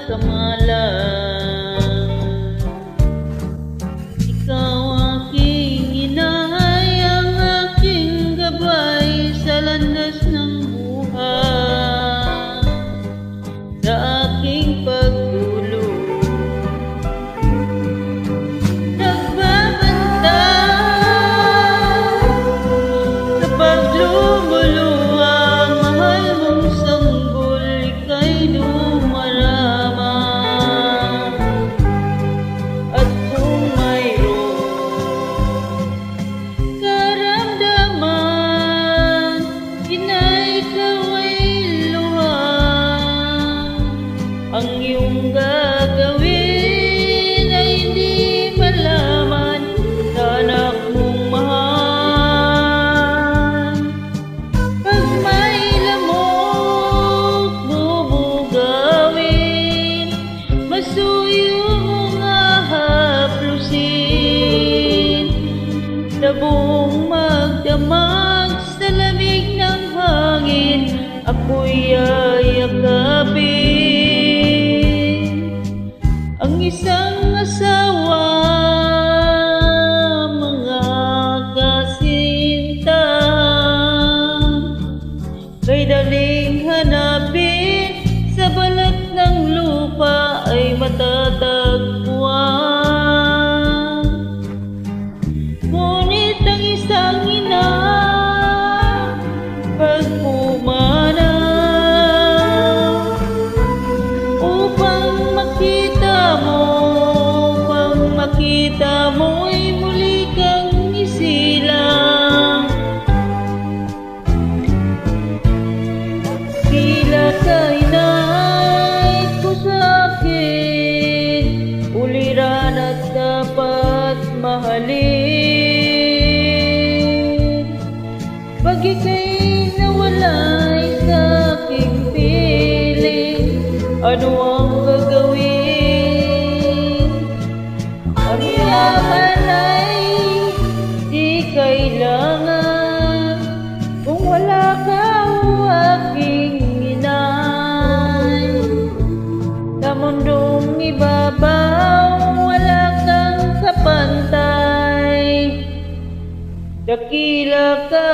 kamalan. Ikaw aking inahay, ang aking gabay sa landas ng buhay. Sa aking pagtulog nagbabantay, kapag lumuluwang mahal mong sanggol, ika'y dumarama. At kung mayroong karamdaman, inay ikaw ay luha. Ang iyong gagawin ay hindi malaman sa anak mong mahal. Pag may lamok bubugawin, masuyo mong ahaplusin. Sa buong magdamag sa lamig ng hangin, ako'y yayakapin. Ang isang asawa, mga kasinta, kay daling hanapin, sa balat ng lupa ay matatagpuan. Ngunit ang isang ina, pag pumanaw, upang makita mo'y muli kang isilang. Tila ka inay ko sa'kin, uliran at dapat mahalin. Pag ika'y nawalay sa'king piling, ano ang gagawin? Ang yaman ay di kailangan kung wala ka o aking inay. Sa mundong ibabaw, wala kang kapantay, dakila ka.